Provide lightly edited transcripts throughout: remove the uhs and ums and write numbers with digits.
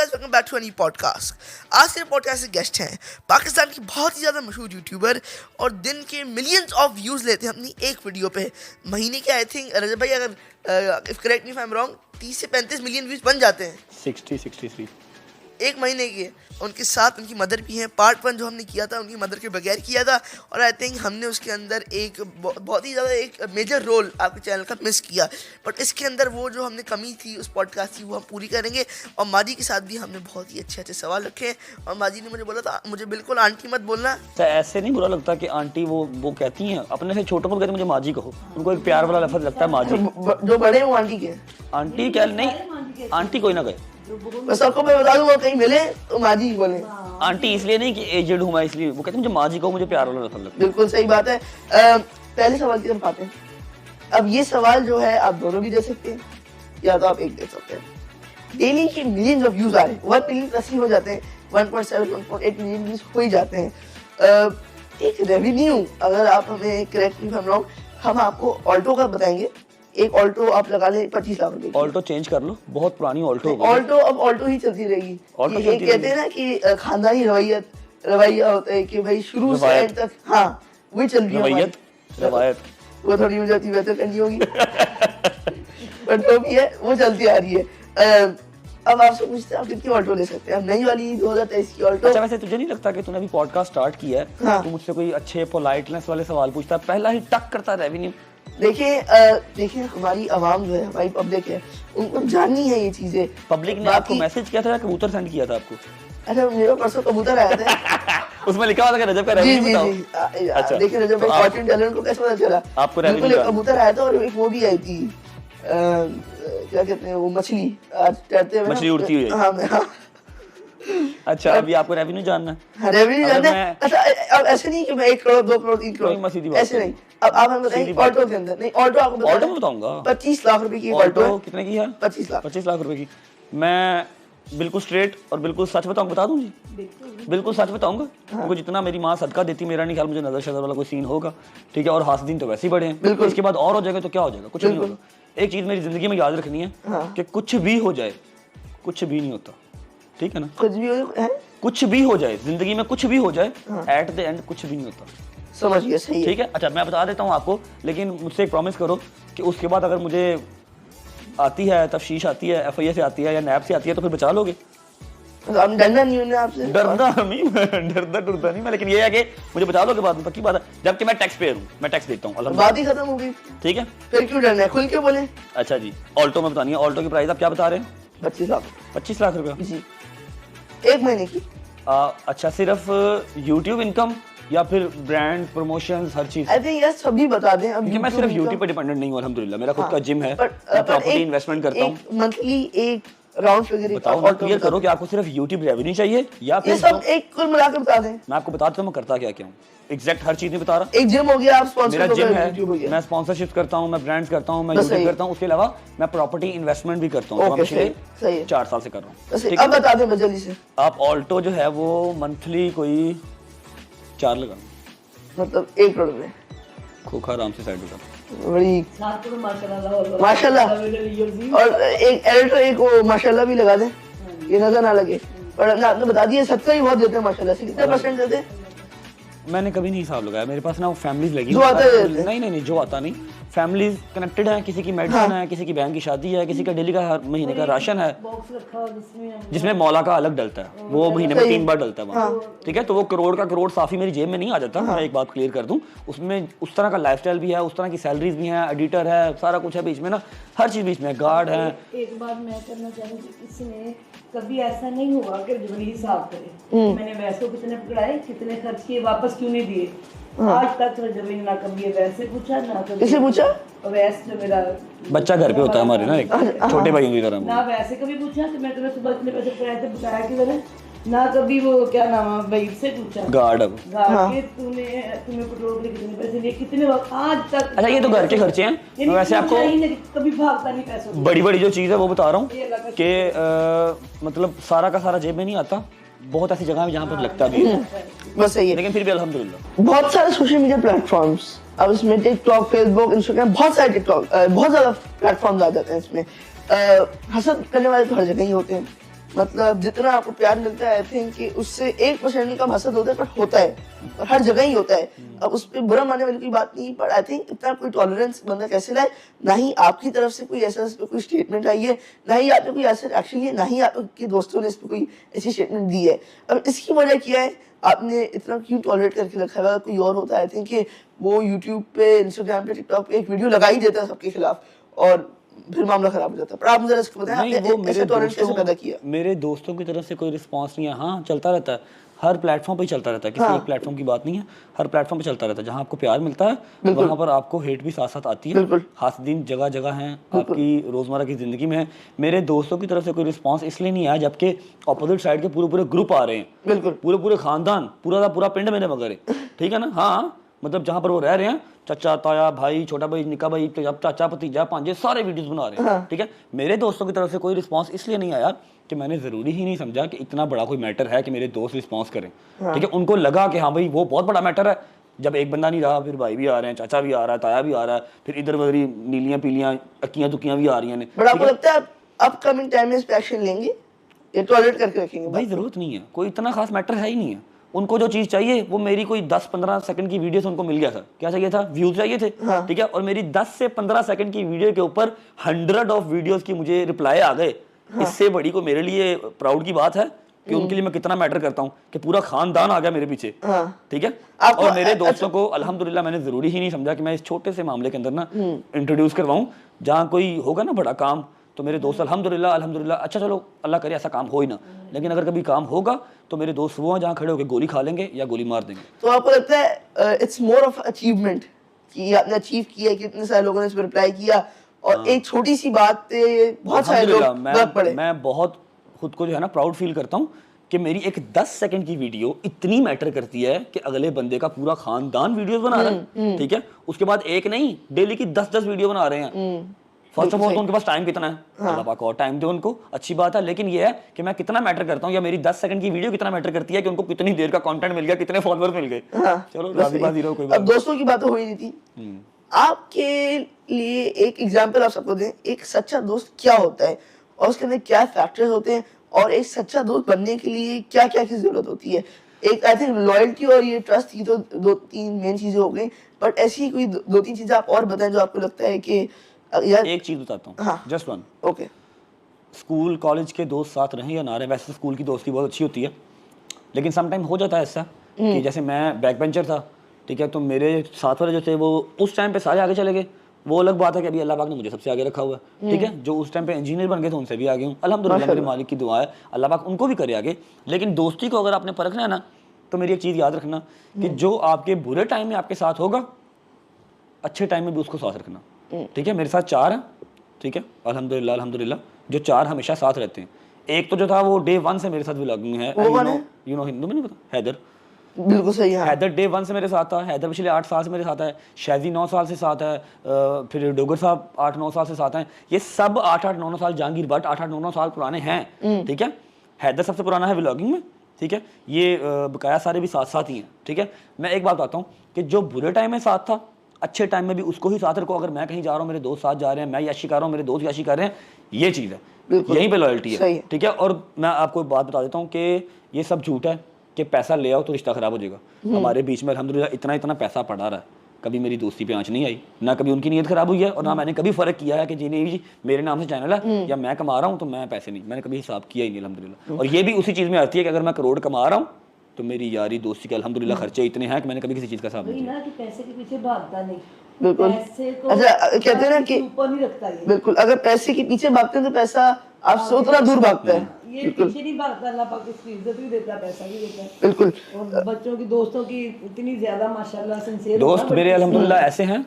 Guys, welcome back to any podcast. आज के podcast के गेस्ट हैं पाकिस्तान की बहुत ही ज़्यादा मशहूर यूट्यूबर और दिन के मिलियंस ऑफ व्यूज़ लेते हैं अपनी एक वीडियो पे। महीने के आई थिंक रजब भाई, अगर if correct me if I am wrong, 30 से 35 मिलियन व्यूज़ बन जाते हैं 63 एक महीने के। उनके साथ उनकी मदर भी हैं। पार्ट 1 जो हमने किया था उनकी मदर के बगैर किया था, और आई थिंक हमने उसके अंदर एक बहुत ही ज़्यादा एक मेजर रोल आपके चैनल का मिस किया। बट इसके अंदर वो जो हमने कमी थी उस पॉडकास्ट की वो हम पूरी करेंगे। और माजी के साथ भी हमने बहुत ही अच्छे अच्छे सवाल रखे हैं, और माजी ने मुझे बोला था मुझे बिल्कुल आंटी मत बोलना। तो ऐसे नहीं बुरा लगता कि आंटी वो कहती हैं अपने से छोटों को कहते मुझे माजी कहो, उनको एक प्यार वाला लफ्ज लगता है माजी। जो बड़े हैं वो आंटी के, आंटी क्या नहीं, आंटी कोई ना कहे। बस आपको मैं बता दूं, वो कहीं मिले तो माजी ही बोले। आंटी इसलिए नहीं कि एजेड हूँ मैं, इसलिए वो कहते मुझे माजी कहो, मुझे प्यार वाला लफ्ज लगता है। बिल्कुल सही बात है। पहले सवाल की तरफ आते हैं। अब ये सवाल जो है आप दोनों भी दे सकते हैं या तो आप एक दे सकते हैं। डेली के मिलियंस ऑफ व्यूज आ रहे हैं, 1 मिलियन प्लस ही हो जाते हैं, 1.7 1.8 मिलियन व्यूज हो ही जाते हैं। एक रेवेन्यू, अगर आप हमें करेक्ट मी हम हम आपको ऑल्टो का बताएंगे। एक ऑल्टो आप लगा लें 25 लाख रुपए। ऑल्टो चेंज कर लो, बहुत पुरानी ऑल्टो। ऑल्टो अब ऑल्टो ही चलती रहेगी। कहते हैं ना कि खानदानी रवैया होता है कि भाई शुरू से एंड तक, हाँ वही चल रही है रवायत। वो थोड़ी हो जाती है, करनी होगी बट जो भी है वो चलती आ रही है। अब आपसे पूछते हैं आप कितनी ऑल्टो ले सकते हैं? नई वाली 2023 की ऑल्टो। अच्छा, वैसे तुझे नहीं लगता कि तूने अभी पॉडकास्ट स्टार्ट किया है, हाँ। तू मुझसे कोई अच्छे पोलाइटनेस वाले सवाल पूछता है, पहला ही टक करता रेवेन्यू। देखिए हमारी आवाम जो है, हमारी पब्लिक है, उनको जाननी है ये चीजें। पब्लिक ने आपको मैसेज किया था या कबूतर सेंड किया था आपको? अच्छा, मेरे परसों कबूतर आया था उसमें लिखा हुआ था कि रजब का रेवेन्यू बताओ। अच्छा, देखिए रजब भाई कंटेंट टैलेंट को कैसे पता चला? आपको रेवेन्यू कबूतर आया था, और एक वो भी आई थी, क्या कहते हैं वो मछली, आज तैरते हुए मछली उड़ती हुई। हाँ। अच्छा, अभी आपको रेवेन्यू जानना है? रेवेन्यू जानना है। अच्छा, अब ऐसे नहीं कि मैं 1 करोड़ 2 करोड़ 3 करोड़, ऐसे नहीं। अब आप हमें बताइए ऑल्टो के अंदर। नहीं, ऑल्टो आपको ऑल्टो में बताऊंगा। 25 लाख रुपए की ऑल्टो। कितने की है? 25 लाख रुपए की। मैं बिल्कुल स्ट्रेट और बिल्कुल सच बताऊंगा, बता दूं जी, बिल्कुल सच बताऊंगा। क्योंकि जितना मेरी माँ सदका देती, मेरा नहीं ख्याल मुझे नजर शजर वाला कोई सीन होगा, ठीक है। और हासिदीन तो वैसे ही बड़े हैं, इसके बाद और हो जाएगा तो क्या हो जाएगा? कुछ नहीं होगा। एक चीज मेरी जिंदगी में याद रखनी है कि कुछ भी हो जाए, कुछ भी नहीं होता, ठीक है ना? कुछ भी हो जाए जिंदगी में, कुछ भी हो जाए, एट द एंड कुछ भी नहीं होता। समझ गया, सही है। ठीक है। अच्छा, मैं बता देता हूँ आपको, लेकिन मुझसे एक प्रॉमिस करो कि उसके बाद अगर मुझे आती है तफ्शीश आती है, FIA से आती है या नैब से आती है, तो फिर बचा लोगे? डरना नहीं है आपसे? डरना नहीं, डरता नहीं मैं, लेकिन ये है कि मुझे बचा लोगे बाद में, पक्की बात है। जबकि मैं टैक्स पेयर हूँ, मैं टैक्स देता हूँ। बात ही खत्म हो गई, ठीक है। फिर क्यों डरना है, खुल के बोले। अच्छा जी, ऑल्टो में बतानी है। ऑल्टो की प्राइस आप क्या बता रहे हैं? 25 लाख रुपया जी, एक महीने की। अच्छा, सिर्फ यूट्यूब इनकम या फिर ब्रांड प्रमोशंस, हर चीज? आई थिंक यस, सभी बता दें। अब मैं सिर्फ यूट्यूब पे डिपेंडेंट नहीं हूँ, अल्हम्दुलिल्लाह। मेरा खुद का जिम है, मैं प्रॉपर्टी इन्वेस्टमेंट करता हूँ। मंथली एक राउंड फिगर बताओ, क्लियर करो कि आपको सिर्फ यूट्यूब रेवेन्यू चाहिए या फिर सब एक कुल मिलाकर बता दें। मैं आपको बता देता हूँ मैं करता क्या क्या हूँ, एग्जैक्ट हर चीज नहीं बता रहा। एक जिम हो गया, आप स्पॉन्सर, मेरा जिम है, मैं स्पॉन्सरशिप करता हूँ, मैं ब्रांड्स करता हूँ, मैं यूट्यूब करता हूँ, उसके अलावा मैं प्रॉपर्टी इन्वेस्टमेंट भी करता हूँ। पिछले 4 साल से कर रहा हूँ। अब बता दें जल्दी से। आप ऑल्टो जो है वो मंथली कोई 4 लगा, मतलब 1 करोड़ में। खोखा आराम से साइड में बड़ी माशाल्लाह। और एक एडिटर, एक वो माशाल्लाह भी लगा दें, ये नजर ना लगे। और ना आपने बता दिया, सत्ता ही बहुत देते हैं माशाल्लाह से। कितने % देते हैं? मैंने कभी नहीं हिसाब लगाया, मेरे पास ना वो फैमिलीज लगी, जो आता है। नहीं जो आता नहीं, फैमिलीज कनेक्टेड है, किसी की मेडिसिन है, किसी की बहन की शादी है, किसी का डेली का हर महीने का राशन है, जिसमें मौला का अलग डलता है, वो महीने में 3 बार डलता है वहाँ, ठीक है। तो वो करोड़ का करोड़ साफी मेरी जेब में नहीं आ जाता। मैं एक बात क्लियर कर दूं, उसमें उस तरह का लाइफस्टाइल भी है, उस तरह की सैलरीज भी है, एडिटर है, सारा कुछ है बीच में ना, हर चीज बीच में, गार्ड है। एक बात मैं करना चाहूँगी, इसमें कभी ऐसा नहीं हुआ कि जबरी हिसाब करे, मैंने वैसे कितने पकड़ाए, कितने खर्च किए, वापस क्यों नहीं दिए? आज तक रजबी ना कभी वैसे पूछा, ना कभी किसे पूछा। वैसे जो मेरा बच्चा घर पे होता है हमारे ना, एक छोटे भाइयों की तरह, ना वैसे कभी पूछा कि मैं तुम्हें सुबह इतने पैसे पकड़ाए थे, बताया कि मैंने ना कभी वो क्या नाम है भाई से पूछा, गार्ड के तुम्हें पेट्रोल के कितने पैसे लिए, कितने आज तक। अच्छा, ये तो घर के खर्चे हैं, वैसे आपको कभी भागता नहीं पैसों। बड़ी जो चीज है वो बता रहा हूँ कि मतलब सारा का सारा जेब में नहीं आता, बहुत ऐसी जगह है जहाँ पर लगता भी है, बस सही है। लेकिन फिर भी अल्हम्दुलिल्लाह। बहुत सारे सोशल मीडिया प्लेटफॉर्म्स, अब इसमें टिकटॉक, फेसबुक, इंस्टाग्राम, बहुत सारे बहुत ज्यादा प्लेटफॉर्म्स आ जाते हैं इसमें। हसद करने वाले तो हर जगह ही होते हैं, मतलब जितना आपको प्यार मिलता है आई थिंक कि उससे 1% कम हसद होता है, पर होता है और हर जगह ही होता है। अब उस पर बुरा मानने वाली कोई बात नहीं, पर आई थिंक इतना कोई टॉलरेंस बंदा कैसे लाए। ना ही आपकी तरफ से कोई ऐसा इस पे कोई स्टेटमेंट आई है, ना ही आपने कोई ऐसा एक्शन लिया, ना ही आपके दोस्तों ने इस पर कोई ऐसी स्टेटमेंट दी है। अब इसकी वजह क्या है, आपने इतना क्यों टॉलरेट करके रखा है? कोई और होता है आई थिंक कि वो यूट्यूब पे, इंस्टाग्राम पे, टिकटॉक पे एक वीडियो लगा ही देता है सबके खिलाफ और फिर मामला खराब हो जाता है। पर आप मुझे इसको बताएं, नहीं, आपने वो ऐसे टॉलरेंस कैसे पैदा किया? मेरे दोस्तों की तरफ से कोई रिस्पांस नहीं है। हाँ, चलता रहता है, हर प्लेटफॉर्म पे ही चलता रहता है, किसी एक प्लेटफॉर्म की बात नहीं है, हर प्लेटफॉर्म पे चलता रहता है। जहाँ आपको प्यार मिलता है वहाँ पर आपको हेट भी साथ साथ आती है। हासदीन जगह जगह हैं, आपकी रोजमर्रा की जिंदगी में है। मेरे दोस्तों की तरफ से कोई रिस्पांस इसलिए नहीं आया जबकि अपोजिट साइड के पूरे पूरे ग्रुप आ रहे हैं, बिल्कुल पूरे पूरे खानदान, पूरा का पूरा पिंड मेरे मगर है, ठीक है ना। हाँ, मतलब जहाँ पर वो रह रहे हैं, चाचा, ताया, भाई, छोटा भाई, निका भाई, चाचा, भतीजा, भांजे, सारे वीडियोस बना रहे हैं, ठीक है। मेरे दोस्तों की तरफ से कोई रिस्पांस इसलिए नहीं आया कि मैंने ज़रूरी ही नहीं समझा कि इतना बड़ा कोई मैटर है कि मेरे दोस्त रिस्पांस करें, ठीक है। उनको लगा कि हाँ भाई वो बहुत बड़ा मैटर है। जब एक बंदा नहीं रहा, फिर भाई भी आ रहे हैं, चाचा भी आ रहा है, ताया भी आ रहा है, फिर इधर उधर नीलियाँ पीलियाँ अक्कियाँ तुक्कियाँ भी आ रही हैं। बट आपको लगता है अपकमिंग टाइम में इस पे एक्शन लेंगे, ये टॉलरेट करके रखेंगे? भाई ज़रूरत नहीं है, कोई इतना खास मैटर है ही नहीं है। उनको जो चीज़ चाहिए वो मेरी कोई 10-15 सेकंड की वीडियो से उनको मिल गया था। क्या चाहिए था? व्यूज चाहिए थे, ठीक है। और मेरी 10 से 15 सेकंड की वीडियो के ऊपर 100 ऑफ वीडियोस की मुझे रिप्लाई आ गए। इससे बड़ी को मेरे लिए प्राउड की बात है कि उनके लिए मैं कितना मैटर करता हूँ कि पूरा खानदान आ गया मेरे पीछे, ठीक है। और मेरे दोस्तों को अल्हम्दुलिल्लाह मैंने जरूरी ही नहीं समझा कि मैं इस छोटे से मामले के अंदर ना इंट्रोड्यूस करवाऊँ। जहाँ कोई होगा ना बड़ा काम, तो मेरे दोस्त अल्हम्दुलिल्लाह, अच्छा चलो अल्लाह करे ऐसा काम हो ही ना, लेकिन अगर कभी काम होगा तो मेरे दोस्त वो हैं जहाँ खड़े होकर गोली खा लेंगे या गोली मार देंगे। तो आपको लगता है इट्स मोर ऑफ अचीवमेंट कि आपने अचीव किया, कि इतने सारे लोगों ने इस पर रिप्लाई किया और एक छोटी सी बात पे बहुत सारे लोग गलत पड़े? मैं बहुत खुद को जो है ना प्राउड फील करता हूँ कि मेरी एक 10 सेकंड की वीडियो इतनी मैटर करती है कि अगले बंदे का पूरा खानदान वीडियोस बना रहा है, ठीक है। उसके बाद एक नहीं, डेली की 10-10 वीडियो बना रहे हैं। फर्स्ट ऑफ ऑल तो उनके पास टाइम कितना है, अल्लाह पाक और टाइम दे उनको, अच्छी बात है। लेकिन ये है कि मैं कितना मैटर करता हूँ या मेरी 10 सेकंड की वीडियो कितना मैटर करती है कि उनको कितनी देर का कंटेंट मिल गया, कितने फॉलोअर्स मिल गए। चलो राज़ी-बाज़ी रहो, कोई बात। अब दोस्तों की बात हो ही नहीं थी, आपके लिए एक एग्जांपल आप सबको दें, एक सच्चा दोस्त क्या होता है और उसके अंदर क्या फैक्टर्स होते हैं और एक सच्चा दोस्त बनने के लिए क्या क्या की जरूरत होती है? एक आई थिंक लॉयल्टी और ये ट्रस्ट की तो 2-3 मेन चीजें हो गई, बट ऐसी कोई 2-3 चीजें आप और बताएं जो आपको लगता है कि यार। एक चीज बताता हूँ, just one. Okay, school college के दोस्त साथ रहें या ना रहें, वैसे स्कूल की दोस्ती बहुत अच्छी होती है, लेकिन समटाइम हो जाता है ऐसा कि जैसे मैं बैक बेंचर था, ठीक है, तो मेरे साथ वाले जो थे वो उस टाइम पे सारे आगे चले गए। वो अलग बात है कि अभी अल्लाह पाक ने मुझे सबसे आगे रखा हुआ है, ठीक है। जो उस टाइम पे इंजीनियर बन गए थे उनसे भी आगे हूँ, अल्हम्दुलिल्लाह, मेरे मालिक की दुआ है, अल्लाह पाक उनको भी करे आगे। लेकिन दोस्ती को अगर आपने परखना है ना, तो मेरी एक चीज़ याद रखना कि जो आपके बुरे टाइम में आपके साथ होगा, अच्छे टाइम में भी उसको साथ रखना, ठीक है। मेरे साथ 4 हैं, ठीक है, अल्हम्दुलिल्लाह, जो 4 हमेशा साथ रहते हैं। एक तो जो था वो डे 1 से मेरे साथ व्लॉगिंग है, यू नो हिंदू में नहीं पता, हैदर, बिल्कुल सही है। हैदर डे 1 से मेरे साथ था, हैदर पिछले 8 साल से मेरे साथ है, शाजी 9 साल से साथ है, फिर डोगर साहब 8-9 साल से साथ हैं। ये सब 8-8-9 साल, जहांगीर भट्ट 8-8-9 साल पुराने हैं, ठीक है। हैदर सबसे पुराना है व्लॉगिंग में, ठीक है। ये बकाया सारे भी साथ साथ ही हैं, ठीक है। मैं एक बात बताता हूँ कि जो बुरे टाइम में साथ था, अच्छे टाइम में भी उसको ही साथ रखो। अगर मैं कहीं जा रहा हूँ, मेरे दोस्त साथ जा रहे हैं, मैं याशी कर रहा हूँ, मेरे दोस्त याशी कर रहे हैं, ये चीज़ है, यहीं पे लॉयल्टी है, ठीक है। और मैं आपको बात बता देता हूँ कि ये सब झूठ है कि पैसा ले आओ तो रिश्ता खराब हो जाएगा। हमारे बीच में अल्हम्दुलिल्लाह इतना पैसा पड़ा रहा है, कभी मेरी दोस्ती पे आंच नहीं आई, ना कभी उनकी नीयत खराब हुई है, और ना मैंने कभी फर्क किया है कि जी नहीं जी मेरे नाम से चैनल है या मैं कमा रहा हूँ तो मैं पैसे नहीं, मैंने कभी हिसाब किया ही नहीं अल्हम्दुलिल्लाह। और ये भी उसी चीज़ में आती है कि अगर मैं करोड़ कमा रहा हूँ तो मेरी यारी दोस्ती के अल्हम्दुलिल्लाह खर्चे इतने हैं कि मैंने कभी किसी चीज़ का हिसाब नहीं किया। ना कि पैसे के पीछे भागता नहीं, बिल्कुल। पैसे को अच्छा, कहते हैं ना कि ऊपर नहीं रखता ये, बिल्कुल, अगर पैसे के पीछे भागते हैं तो पैसा आपसे उतना दूर भागता है। ये पीछे नहीं भागता, अल्लाह पाक इसकी इज्जत भी देता है, पैसा भी देता है, बिल्कुल। और बच्चों की, दोस्तों की इतनी ज्यादा माशाल्लाह सिंसियर दोस्त मेरे अल्हम्दुलिल्लाह ऐसे हैं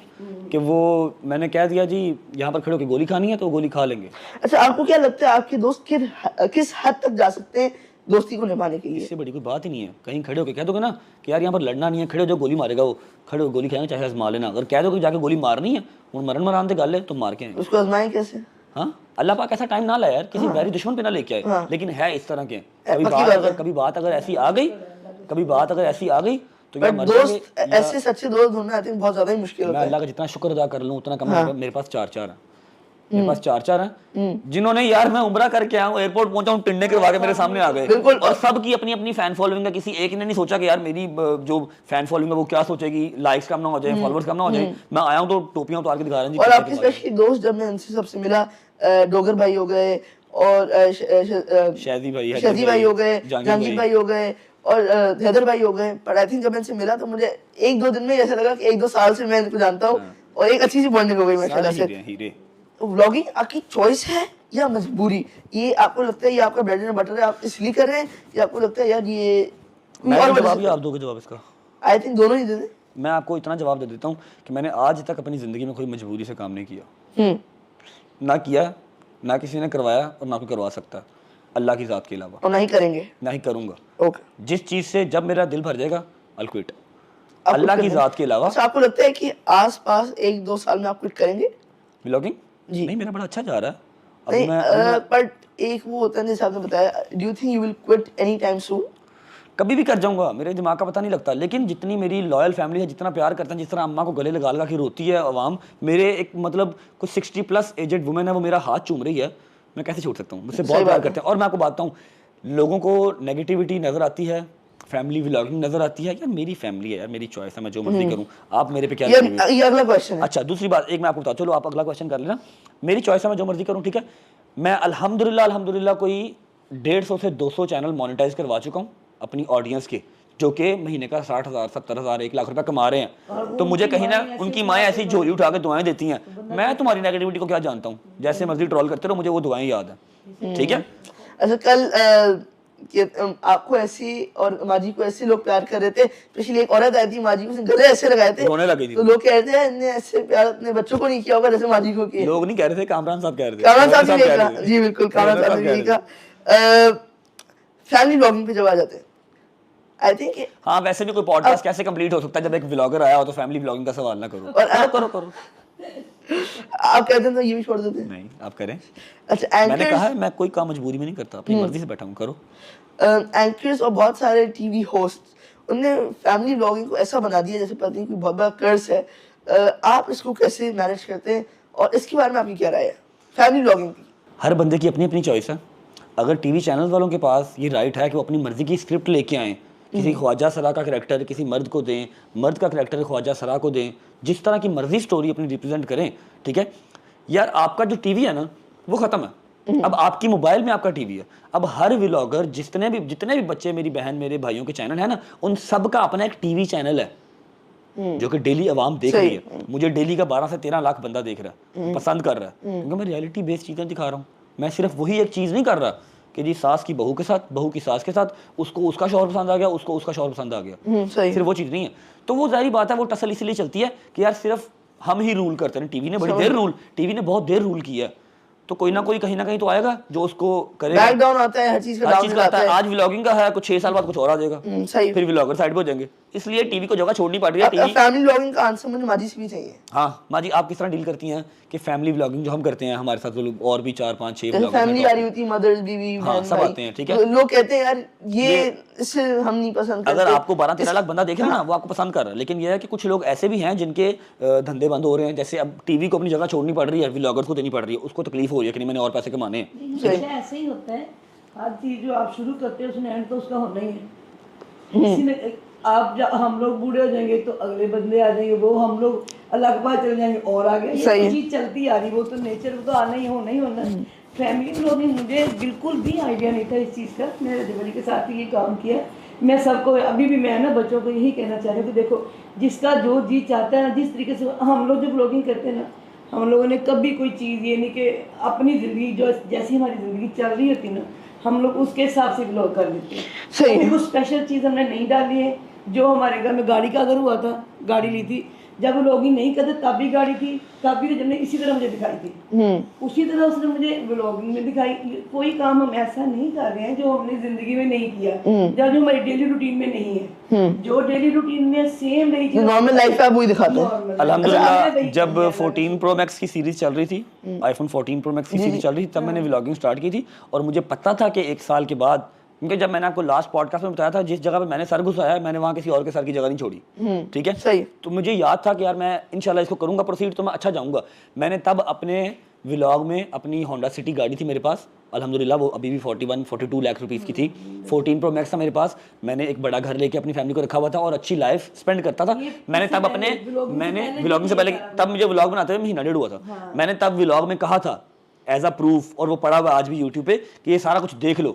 कि वो मैंने कह दिया जी यहाँ पर खड़े होकर गोली खानी है तो गोली खा लेंगे। अच्छा, आपको क्या लगता है आपके दोस्त किस हद तक जा सकते हैं दोस्ती को निभाने के लिए? इससे बड़ी कोई बात ही नहीं है। कहीं खड़े होकर कह दोगे ना कि यार यहाँ पर लड़ना नहीं है, खड़े हो जो गोली मारेगा वो, खड़े हो गोली खाएंगे चाहे आजमा लेना। अगर कह दो कि जाके गोली मारनी है, उन मरण मरान से गल है तो मार के आएंगे। उसको आजमाएं कैसे? हाँ, अल्लाह पाक ऐसा टाइम ना लाए यार, किसी वैरी दुश्मन पे ना लेके आए, लेकिन है इस तरह के। कभी बात अगर ऐसी आ गई, तो यार दोस्त ऐसे सच्चे दोस्त ढूंढना आई थिंक बहुत ज्यादा ही मुश्किल होता है। मैं अल्लाह का जितना शुक्र अदा कर लूँ उतना कम है। मेरे पास 4 है, मेरे पास 4 हैं जिन्होंने यार मैं उम्रा करके आया हूँ, एयरपोर्ट पहुंचा हूँ, टिंडे करवा के मेरे सामने आ गए। बिल्कुल। और सबकी अपनी अपनी फैन फॉलोइंग है। किसी एक ने नहीं सोचा कि यार मेरी जो फैन फॉलोइंग है वो क्या सोचेगी, लाइक्स कम ना हो जाए, फॉलोअर्स कम ना हो जाए। मैं आया हूँ तो टोपियां उतार के दिखा रहा हूँ जी। और आपके स्पेशली दोस्त जब मैं उनसे सबसे मिला, डोगर भाई हो गए और शादी भाई, शादी भाई हो गए, जहांगीर भाई हो गए और हैदर भाई हो गए। पर आई थिंक जब मैं इनसे मिला तो मुझे 1-2 दिन में ऐसा लगा कि 1-2 साल से मैं इनको जानता हूँ और एक अच्छी सी बॉन्डिंग हो गई माशाल्लाह से। हीरे। व्लॉगिंग आपकी चॉइस है या मजबूरी? ये आपको लगता है ये आपका ब्रेड एंड बटर है, आप इसलिए कर रहे हैं, या आपको लगता है यार ये जवाब आप दोगे जवाब इसका? आई थिंक दोनों ही दे दें। मैं आपको इतना जवाब दे देता हूँ कि मैंने आज तक अपनी जिंदगी में कोई मजबूरी से काम नहीं किया, ना किया, ना किसी ने करवाया और ना कोई करवा सकता, अल्लाह की जात के अलावा। और नहीं करेंगे? नहीं करूंगा। ओके। जिस चीज से जब मेरा दिल भर जाएगा I'll quit, अल्लाह की जात के अलावा। अच्छा, आपको लगता है कि आसपास 1-2 साल में आप क्विट करेंगे व्लॉगिंग? जी। नहीं, मेरा बड़ा अच्छा जा रहा है नहीं, मैं बट एक वो होता है जैसे आपने बताया, do you think you will quit any time soon? कभी भी कर जाऊंगा, मेरे दिमाग का पता नहीं लगता। लेकिन जितनी मेरी लॉयल फैमिली है, जितना प्यार करते हैं, जिस तरह अम्मा को गले लगा लगा के रोती है अवाम, मेरे एक मतलब कुछ 60+ एजेड वुमेन है, वो मेरा हाथ चूम रही है, मैं कैसे छोड़ सकता हूँ? मुझसे बहुत प्यार करते हैं। और मैं आपको बताता हूँ, लोगों को नेगेटिविटी नजर आती है, फैमिली व्लॉगिंग नजर आती है, यार मेरी फैमिली है यार, मेरी चॉइस है, मैं जो मर्जी करूँ, आप मेरे पे क्या ये अगला क्वेश्चन है। अच्छा, दूसरी बात एक मैं आपको बताता, चलो आप अगला क्वेश्चन कर लेना। मेरी चॉइस है, मैं जो मर्जी करूँ, ठीक है। मैं अल्हम्दुलिल्लाह कोई 150 से 200 चैनल मोनेटाइज करवा चुका हूँ अपनी ऑडियंस के, जो कि महीने का 60,000, 70,000, 1 लाख रुपया कमा रहे हैं। तो मुझे कहीं ना उनकी माएँ ऐसी झोली उठा के दुआएं देती हैं। मैं तुम्हारी नेगेटिविटी को क्या जानता हूँ, जैसे मर्जी ट्रोल करते रहो, मुझे वो दुआएं याद है, ठीक है। अच्छा, कल आपको ऐसी और माजी को ऐसे लोग प्यार कर रहे थे, स्पेशली एक औरत आई थी, माजी को उसने गले ऐसे लगाए थे, रोने लगी थी। तो लोग कह रहे थे इन्हें ऐसे प्यार अपने बच्चों को नहीं किया होगा जैसे माजी को किया। लोग नहीं कह रहे थे, कामरान साहब कह रहे थे। कामरान साहब ने कहा, जी बिल्कुल, कामरान साहब ने कहा। फैमिली व्लॉगिंग पे जब आ जाते हैं, आई थिंक हाँ, वैसे भी कोई पॉडकास्ट कैसे कंप्लीट हो सकता है जब एक व्लॉगर आया हो, तो फैमिली व्लॉगिंग का सवाल ना करो। और करो आप कहते हैं तो ये भी छोड़ देते हैं? नहीं, आप करें। अच्छा, मैंने कहा है मैं कोई काम मजबूरी में नहीं करता, अपनी मर्जी से बैठा हूँ, करो। एंकर्स और बहुत सारे टीवी होस्ट, उनने फैमिली व्लॉगिंग को ऐसा बना दिया जैसे पता नहीं कोई बहुत बड़ा कर्ज है। आप इसको कैसे मैनेज करते हैं और इसके बारे में आपकी क्या राय है फैमिली व्लॉगिंग की? हर बंदे की अपनी अपनी चॉइस है। अगर टीवी चैनल वालों के पास ये राइट है कि वो अपनी मर्जी की स्क्रिप्ट लेके आएँ, किसी ख्वाजा सरा का करैक्टर किसी मर्द को दें, मर्द का करैक्टर ख्वाजा सरा को दें, जिस तरह की मर्जी स्टोरी अपनी रिप्रेजेंट करें, ठीक है। यार आपका जो टीवी है ना, वो खत्म है, अब आपकी मोबाइल में आपका टीवी है। अब हर व्लॉगर, जितने भी बच्चे, मेरी बहन, मेरे भाइयों के चैनल है ना, उन सब का अपना एक टीवी चैनल है जो कि डेली आवाम देख रही है। मुझे डेली का 12 से 13 लाख बंदा देख रहा है, पसंद कर रहा है, क्योंकि मैं रियलिटी बेस्ड चीजें दिखा रहा हूँ। मैं सिर्फ वही एक चीज नहीं कर रहा कि जी सास की बहू के साथ, बहू की सास के साथ, उसको उसका शौहर पसंद आ गया, उसको उसका शौहर पसंद आ गया, सिर्फ वो चीज़ नहीं है। तो वो जाहिर बात है, वो टसल इसलिए चलती है कि यार सिर्फ हम ही रूल करते हैं। टीवी ने बहुत देर रूल किया है, तो कोई ना कोई कहीं ना कहीं तो आएगा जो उसको करेगा। बैकडाउन आता है, हर चीज का आता है। आज व्लॉगिंग का है, कुछ 6 साल बाद कुछ और आ जाएगा, सही, फिर व्लॉगर साइड पे हो जाएंगे। इसलिए टीवी को जगह छोड़नी पड़ रही है। टीवी फैमिली व्लॉगिंग का आंसर मुझे माजी से भी चाहिए। हाँ माजी, आप किस तरह डील करती हैं कि फैमिली व्लॉगिंग जो हम करते हैं, हमारे साथ लोग और भी 4, 5, 6 व्लॉगर फैमिली आ रही होती है, मदर्स, बीवी, हाँ, सब आते हैं, ठीक है। लोग कहते हैं यार ये इससे हम नहीं पसंद करते। अगर आपको 12-13 लाख बंदा देख रहा है ना, वो आपको पसंद कर रहा है। लेकिन ये है कि कुछ लोग ऐसे भी हैं जिनके धंधे बंद हो रहे हैं। जैसे अब टीवी को अपनी जगह छोड़नी पड़ रही है, व्लॉगर्स को देनी पड़ रही है, उसको तकलीफ हो रही है कि नहीं मैंने और पैसे कमाने हैं। ऐसे ही होता है, हर चीज जो आप शुरू करते हो उसमें एंड तो उसका होना ही है। इसी में आप हम लोग बूढ़े हो जाएंगे तो अगले बंदे आ जाएंगे, वो हम लोग अल्लाह के पास चले जाएंगे और आगे। ये चीज चलती आ रही, वो तो नेचर, वो तो आना ही होना ही होना। फैमिली व्लॉगिंग मुझे बिल्कुल भी आइडिया नहीं था इस चीज़ का। मैंने जबरी के साथ ही ये काम किया। मैं सबको अभी भी मैं ना बच्चों को यही कहना चाह रही हूँ कि देखो, जिसका जो जी चाहता है ना, जिस तरीके से हम लोग जब व्लॉगिंग करते हैं ना, हम लोगों ने कभी कोई चीज़ ये नहीं कि अपनी ज़िंदगी जो जैसी हमारी ज़िंदगी चल रही होती ना, हम लोग उसके हिसाब से व्लॉग कर लेते हैं। सही, कुछ स्पेशल चीज़ हमने नहीं डाली है। जो हमारे घर में गाड़ी का अगर हुआ था, गाड़ी ली थी, जब व्लॉगिंग नहीं करते तब भी गाड़ी थी, तब भी जब ने इसी तरह मुझे दिखाई थी, उसी तरह उसने मुझे व्लॉगिंग में दिखाई। कोई काम हम ऐसा नहीं कर रहे हैं जो हमने जिंदगी में नहीं किया, जो हमारी डेली रूटीन में नहीं है। जो डेली रूटीन में सेम रही चीज नॉर्मल लाइफ है, वही दिखाते हैं। अल्हम्दुलिल्लाह जब 14 Pro Max की सीरीज चल रही थी, iPhone 14 Pro Max की सीरीज चल रही थी, तब मैंने व्लॉगिंग स्टार्ट की थी। और मुझे पता था कि 1 साल के बाद, क्योंकि जब मैंने आपको लास्ट पॉडकास्ट में बताया था, जिस जगह पे मैंने सर घुसाया, मैंने वहाँ किसी और के सर की जगह नहीं छोड़ी, ठीक है। सही। तो मुझे याद था कि यार मैं इंशाल्लाह इसको करूंगा प्रोसीड, तो मैं अच्छा जाऊंगा। मैंने तब अपने व्लॉग में अपनी होंडा सिटी गाड़ी थी मेरे पास, अल्हम्दुलिल्लाह वो अभी भी 41-42 लाख रुपीस की थी। 14 प्रो मैक्स था मेरे पास। मैंने एक बड़ा घर लेके अपनी फैमिली को रखा हुआ था और अच्छी लाइफ स्पेंड करता था। मैंने तब अपने व्लॉगिंग से पहले तब मुझे व्लॉग बनाते हुए महीना डेढ़ हुआ था। मैंने तब व्लॉग में कहा था एज अ प्रूफ, और वो पड़ा हुआ आज भी यूट्यूब पे, कि ये सारा कुछ देख लो,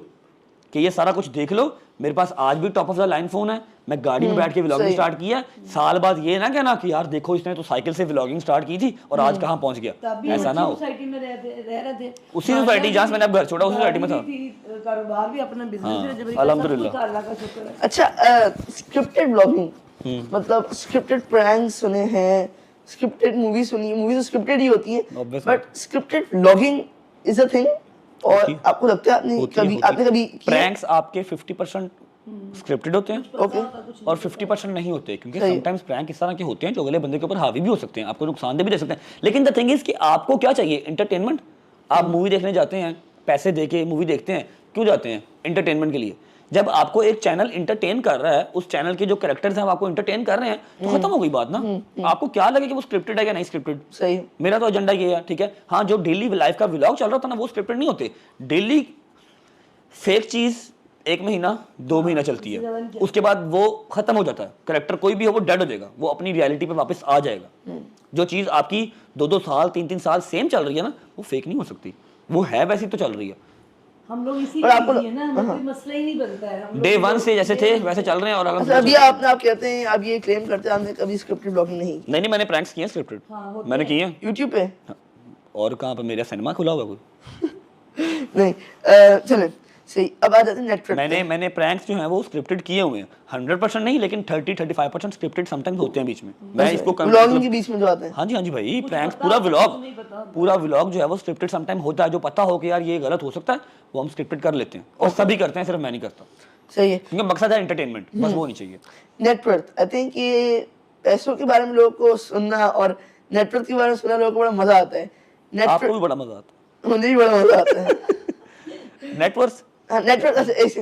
कि ये सारा कुछ देख लो। मेरे पास आज भी top of the line phone है। मैं गाड़ी में बैठ के व्लॉगिंग स्टार्ट किया। साल बाद ये ना कहना कि यार देखो इसने तो साइकिल से व्लॉगिंग स्टार्ट की थी और आज कहाँ पहुंच गया, ऐसा ना हो। सोसाइटी में रह रहे थे, उसी सोसाइटी जहाँ से मैंने अब घर छोड़ा उसी सोसाइटी में था। कारोबार भी अपना बिजनेस है, अल्हम्दुलिल्लाह। अल्लाह का शुक्र है। अच्छा, स्क्रिप्टेड ब्लॉगिंग, मतलब स्क्रिप्टेड प्रैंक्स सुने हैं, स्क्रिप्टेड मूवी सुनी है, मूवी तो स्क्रिप्टेड ही होती है, Obviously. But scripted blogging is a thing. और आपको लगता है आपने कभी प्रैंक्स आपके 50% स्क्रिप्टेड होते हैं ओके और 50% नहीं होते, क्योंकि समटाइम्स प्रैंक इस तरह के होते हैं जो अगले बंदे के ऊपर हावी भी हो सकते हैं, आपको नुकसानदेह भी दे सकते हैं। लेकिन द थिंग इज कि आपको क्या चाहिए, एंटरटेनमेंट। आप मूवी देखने जाते हैं, पैसे दे के मूवी देखते हैं, क्यों जाते हैं? एंटरटेनमेंट के लिए। जब आपको एक चैनल इंटरटेन कर रहा है, उस चैनल के जो कैरेक्टर्स हैं वो आपको इंटरटेन कर रहे हैं, तो खत्म हो गई बात ना। आपको क्या लगे कि वो स्क्रिप्टेड है या नहीं स्क्रिप्टेड। सही। मेरा तो एजेंडा ये है, ठीक है। हाँ, जो डेली लाइफ का व्लॉग चल रहा था ना, वो स्क्रिप्टेड नहीं होते। डेली फेक चीज 1 महीना 2 महीना चलती है, उसके बाद वो खत्म हो जाता है। कैरेक्टर कोई भी हो वो डेड हो जाएगा, वो अपनी रियलिटी पे वापस आ जाएगा। जो चीज आपकी 2-2 साल 3-3 साल सेम चल रही है ना, वो फेक नहीं हो सकती, वो है वैसी तो चल रही है। हम लोग इसी और आपको है ना, हमें कोई मसला ही नहीं बनता है। हम लोग डे 1 से जैसे थे वैसे चल रहे हैं। और अच्छा, अभी आप कहते हैं, आप ये क्लेम करते हैं आपने कभी स्क्रिप्टेड ब्लॉगिंग नहीं की। नहीं, मैंने प्रैंक्स किए स्क्रिप्टेड, होते मैंने किए हैं। यूट्यूब पे और कहाँ पे? मेरा सिनेमा खुला हुआ कोई नहीं। चलें, सही। अब आ जाते हैं नेटवर्क। मैंने प्रैंक्स जो हैं वो स्क्रिप्टेड किए हुए हैं, 100% नहीं, लेकिन 30-35% स्क्रिप्टेड समटाइम्स होते हैं बीच में। मैं इसको ब्लॉगिंग के बीच में जो आते हैं। हाँ जी भाई, प्रैंक्स पूरा व्लॉग जो है वो स्क्रिप्टेड समटाइम होता है। जो पता हो कि यार ये गलत हो सकता है, वो हम स्क्रिप्टेड कर लेते हैं, और सभी करते हैं, सिर्फ मैं नहीं करता। सही है, क्योंकि मकसद है एंटरटेनमेंट, बस वो नहीं चाहिए। नेटवर्क, आई थिंक ये पैसों के बारे में लोगों को सुनना और नेटवर्क के बारे में सुनना लोगों को बड़ा मजा आता है। आपको भी बड़ा मजा आता मुझे भी बड़ा मजा आता है। है नेटवर्क नेटवर्क ऐसे